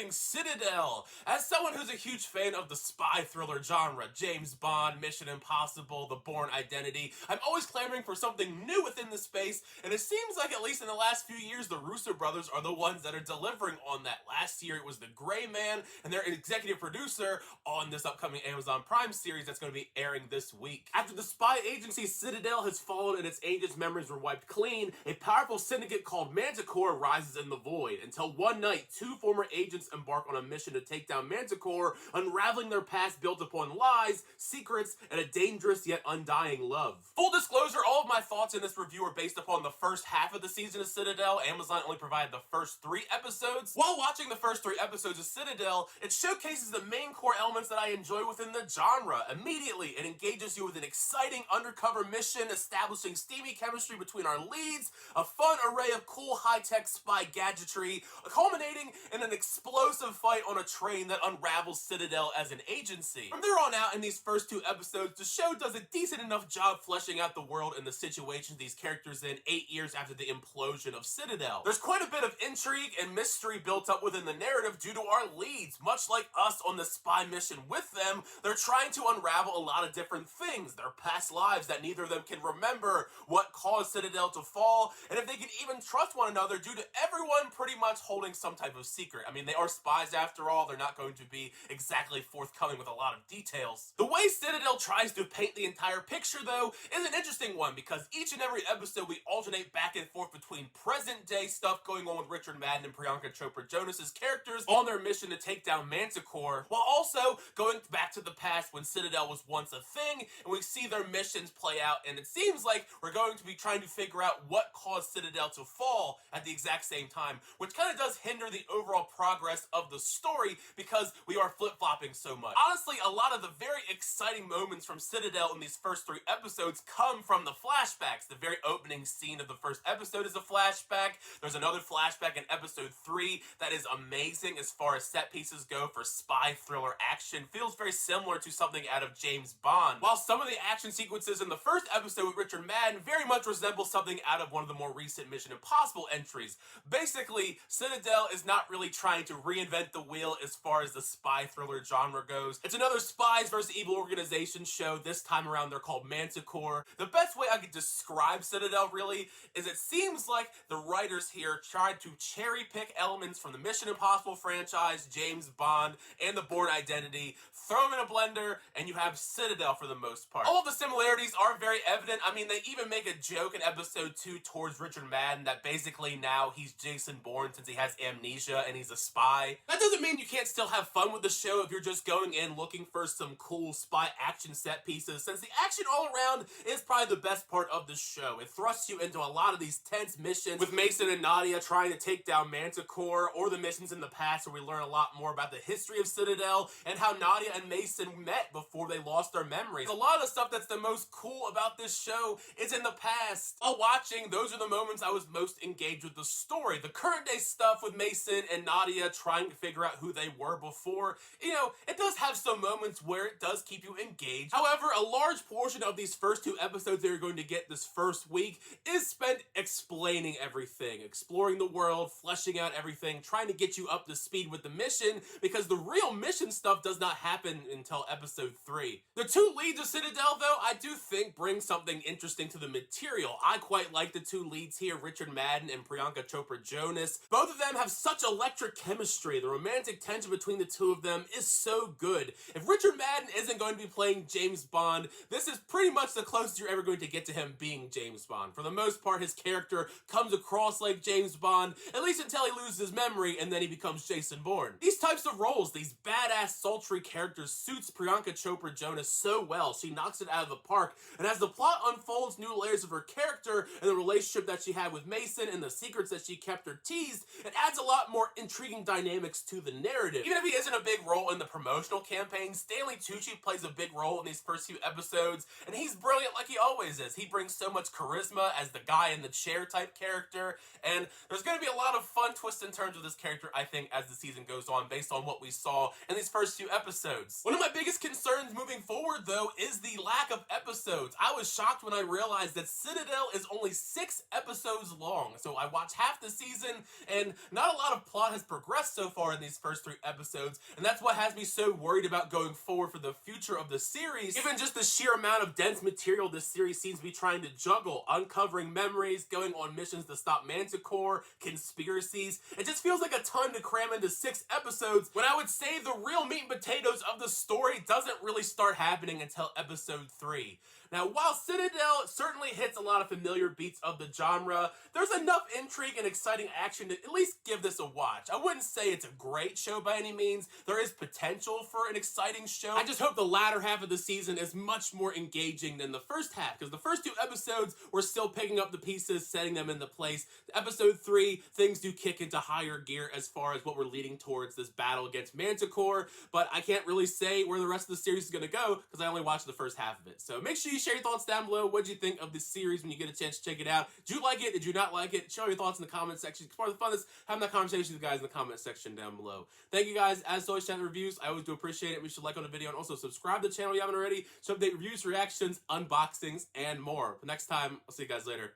introducing Citadel. As someone who's a huge fan of the spy thriller genre, James Bond, Mission Impossible, The Bourne Identity, I'm always clamoring for something new within the space, and it seems like at least in the last few years, the Russo brothers are the ones that are delivering on that. Last year, it was The Gray Man, and their executive producer on this upcoming Amazon Prime series that's going to be airing this week. After the spy agency Citadel has fallen and its agents' memories were wiped clean, a powerful syndicate called Manticore rises in the void, until one night, two former agents embark on a mission to take down Manticore, unraveling their past built upon lies, secrets, and a dangerous yet undying love. Full disclosure, all of my thoughts in this review are based upon the first half of the season of Citadel. Amazon only provided the first 3 episodes. While watching the first 3 episodes of Citadel, it showcases the main core elements that I enjoy within the genre. Immediately, it engages you with an exciting undercover mission, establishing steamy chemistry between our leads, a fun array of cool high-tech spy gadgetry, culminating in an explosive fight on a train that unravels Citadel as an agency. From there on out, in these first 2 episodes, the show does a decent enough job fleshing out the world and the situations these characters in 8 years after the implosion of Citadel. There's quite a bit of intrigue and mystery built up within the narrative due to our leads. Much like us on the spy mission with them, they're trying to unravel a lot of different things, their past lives that neither of them can remember, what caused Citadel to fall, and if they can even trust one another due to everyone pretty much holding some type of secret. I mean, they are spies after all, they're not going to be exactly forthcoming with a lot of details. The way Citadel tries to paint the entire picture, though, is an interesting one, because each and every episode we alternate back and forth between present day stuff going on with Richard Madden and Priyanka Chopra Jonas' characters on their mission to take down Manticore, while also going back to the past when Citadel was once a thing, and we see their missions play out, and it seems like we're going to be trying to figure out what caused Citadel to fall at the exact same time, which kind of does hinder the overall progress of the story because we are flip-flopping so much. Honestly, a lot of the very exciting moments from Citadel in these first 3 episodes come from the flashbacks. The very opening scene of the first episode is a flashback. There's another flashback in episode 3 that is amazing as far as set pieces go for spy thriller action. Feels very similar to something out of James Bond. While some of the action sequences in the first episode with Richard Madden very much resemble something out of one of the more recent Mission Impossible entries. Basically, Citadel is not really trying to reinvent the wheel as far as the spy thriller genre goes. It's another spies versus evil organization show. This time around, they're called Manticore. The best way I could describe Citadel, really, is it seems like the writers here tried to cherry pick elements from the Mission Impossible franchise, James Bond, and the Bourne Identity, throw them in a blender, and you have Citadel for the most part. All of the similarities are very evident. I mean, they even make a joke in episode 2 towards Richard Madden that basically now he's Jason Bourne since he has amnesia and he's a spy. That doesn't mean you can't still have fun with the show if you're just going in looking for some cool spy action set pieces, since the action all around is probably the best part of the show. It thrusts you into a lot of these tense missions with Mason and Nadia trying to take down Manticore, or the missions in the past where we learn a lot more about the history of Citadel and how Nadia and Mason met before they lost their memories. A lot of the stuff that's the most cool about this show is in the past. While watching, those are the moments I was most engaged with the story. The current day stuff with Mason and Nadia trying to figure out who they were before, you know, it does have some moments where it does keep you engaged. However, a large portion of these first 2 episodes that you're going to get this first week is spent explaining everything, exploring the world, fleshing out everything, trying to get you up to speed with the mission, because the real mission stuff does not happen until episode 3. The 2 leads of Citadel, though, I do think bring something interesting to the material. I quite like the 2 leads here, Richard Madden and Priyanka Chopra Jonas. Both of them have such electric chemistry. The romantic tension between the 2 of them is so good. If Richard Madden isn't going to be playing James Bond, this is pretty much the closest you're ever going to get to him being James Bond. For the most part, his character comes across like James Bond, at least until he loses his memory and then he becomes Jason Bourne. These types of roles, these badass, sultry characters, suits Priyanka Chopra Jonas so well. She knocks it out of the park, and as the plot unfolds new layers of her character and the relationship that she had with Mason and the secrets that she kept or teased, it adds a lot more intriguing dynamics to the narrative. Even if he isn't a big role in the promotional campaign, Stanley Tucci plays a big role in these first few episodes, and he's brilliant like he always is. He brings so much charisma as the guy in the chair type character, and there's going to be a lot of fun twists and turns with this character, I think, as the season goes on, based on what we saw in these first few episodes. One of my biggest concerns moving forward, though, is the lack of episodes. I was shocked when I realized that Citadel is only 6 episodes long, so I watched half the season, and not a lot of plot has progressed so far in these first 3 episodes, and that's what has me so worried about going forward for the future of the series. Given just the sheer amount of dense material this series seems to be trying to juggle, uncovering memories, going on missions to stop Manticore, conspiracies. It just feels like a ton to cram into 6 episodes, when I would say the real meat and potatoes of the story doesn't really start happening until episode 3. Now, while Citadel certainly hits a lot of familiar beats of the genre, there's enough intrigue and exciting action to at least give this a watch. I wouldn't say it's a great show by any means. There is potential for an exciting show. I just hope the latter half of the season is much more engaging than the first half, because the first 2 episodes were still picking up the pieces, setting them into place. Episode 3, things do kick into higher gear as far as what we're leading towards this battle against Manticore, but I can't really say where the rest of the series is going to go because I only watched the first half of it. So make sure you share your thoughts down below. What did you think of this series when you get a chance to check it out? Did you like it? Did you not like it? Share your thoughts in the comment section. It's part of the fun is having that conversation with you guys in the comment section down below. Thank you guys. As always, channel reviews. I always do appreciate it. We should like on the video and also subscribe to the channel if you haven't already to update reviews, reactions, unboxings, and more. But next time, I'll see you guys later.